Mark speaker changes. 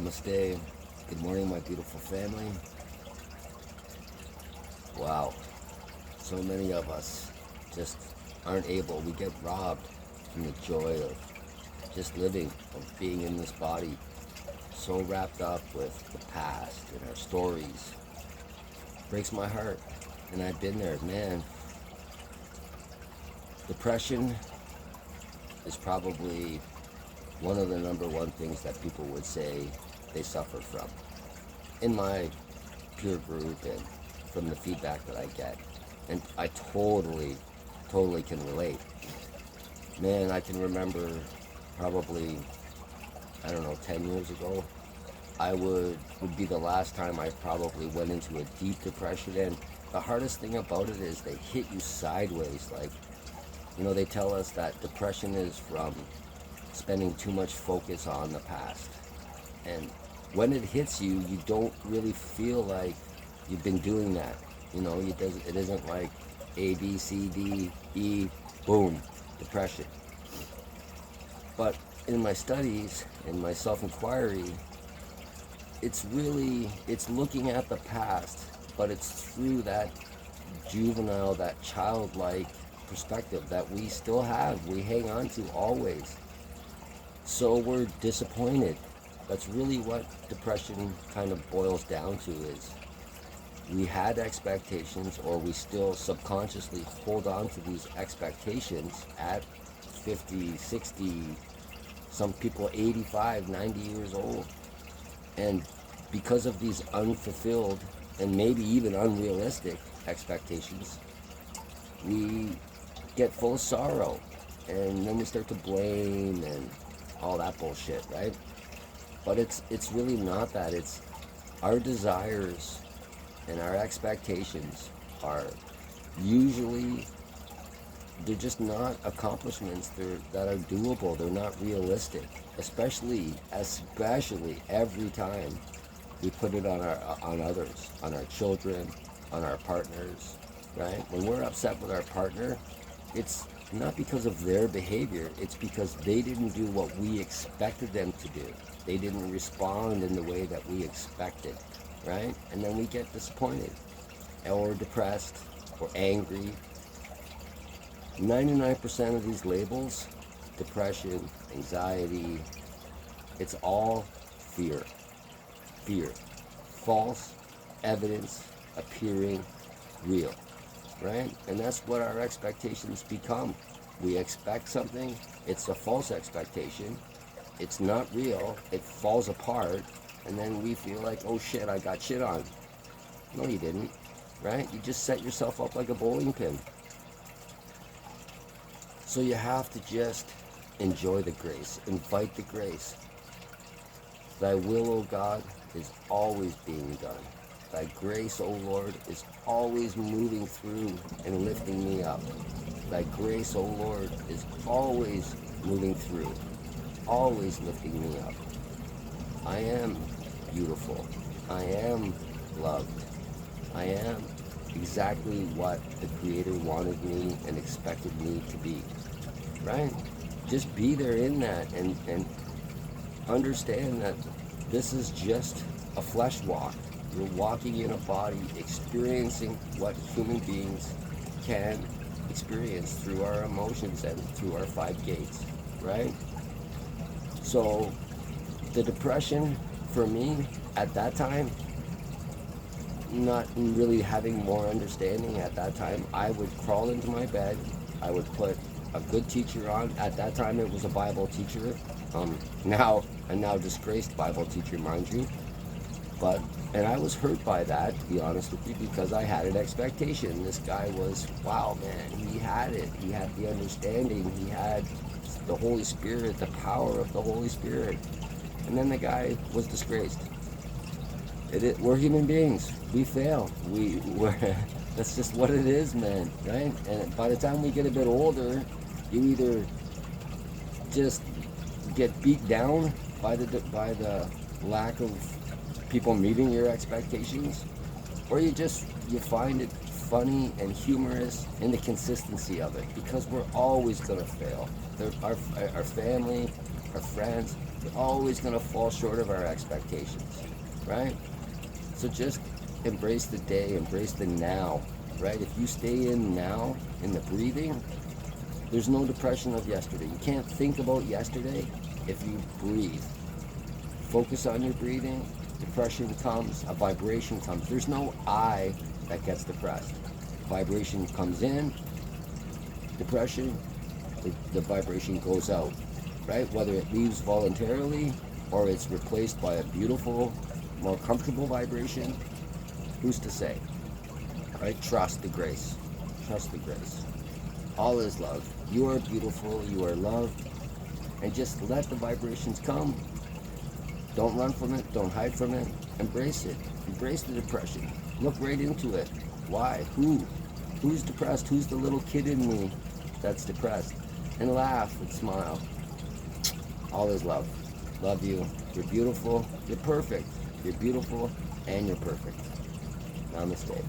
Speaker 1: Namaste. Good morning, my beautiful family. Wow, so many of us just aren't able, we get robbed from the joy of just living, of being in this body, so wrapped up with the past and our stories. Breaks my heart, and I've been there, man. Depression is probably one of the number one things that people would say they suffer from. In my peer group and from the feedback that I get. And I totally can relate. Man, I can remember probably, 10 years ago, would be the last time I probably went into a deep depression. And the hardest thing about it is they hit you sideways. Like, they tell us that depression is from spending too much focus on the past. And when it hits you, you don't really feel like you've been doing that. It isn't like A, B, C, D, E, boom, depression. But in my studies, in my self-inquiry, it's looking at the past, but it's through that juvenile, that childlike perspective that we still have, we hang on to always. So we're disappointed. That's really what depression kind of boils down to, is we had expectations, or we still subconsciously hold on to these expectations at 50, 60, some people 85, 90 years old. And because of these unfulfilled and maybe even unrealistic expectations, we get full of sorrow, and then we start to blame and all that bullshit, right? But it's really not that. It's our desires and our expectations are usually, they're just not accomplishments that are doable. They're not realistic, especially every time we put it on others, on our children, on our partners, right? When we're upset with our partner, it's not because of their behavior, it's because they didn't do what we expected them to do. They didn't respond in the way that we expected, right? And then we get disappointed, or depressed, or angry. 99% of these labels, depression, anxiety, it's all fear. Fear. False evidence appearing real, right? And that's what our expectations become. We expect something, it's a false expectation, it's not real, it falls apart, and then we feel like, oh shit, I got shit on. No, you didn't, right? You just set yourself up like a bowling pin. So you have to just enjoy the grace, invite the grace. Thy will, O God, is always being done. Thy grace, O Lord, is always moving through and lifting me up. Thy grace, O Lord, is always moving through, always lifting me up. I am beautiful. I am loved. I am exactly what the Creator wanted me and expected me to be, right? Just be there in that, and understand that this is just a flesh walk. You're walking in a body, experiencing what human beings can experience through our emotions and through our 5 gates, right? So the depression for me at that time, not really having more understanding at that time, I would crawl into my bed, I would put a good teacher on. At that time it was a Bible teacher, now a now disgraced Bible teacher, mind you. And I was hurt by that, to be honest with you, because I had an expectation. This guy was, wow, man, he had it. He had the understanding. He had the Holy Spirit, the power of the Holy Spirit. And then the guy was disgraced. We're human beings. We fail. That's just what it is, man, right? And by the time we get a bit older, you either just get beat down by the lack of people meeting your expectations, or you find it funny and humorous in the consistency of it, because we're always going to fail. Our family, our friends, We're always going to fall short of our expectations, right? So just embrace the day, embrace the now, right? If you stay in now, in the breathing, there's no depression of yesterday. You can't think about yesterday if you breathe. Focus on your breathing. Depression comes, a vibration comes. There's no I that gets depressed. Vibration comes in, depression, the vibration goes out, right? Whether it leaves voluntarily or it's replaced by a beautiful, more comfortable vibration, who's to say, right? Trust the grace. Trust the grace. All is love. You are beautiful, you are loved, and just let the vibrations come. Don't run from it, don't hide from it, embrace it. Embrace the depression. Look right into it. Why? Who? Who's depressed? Who's the little kid in me that's depressed? And laugh and smile. All is love. Love you. You're beautiful. You're perfect. You're beautiful and you're perfect. Namaste.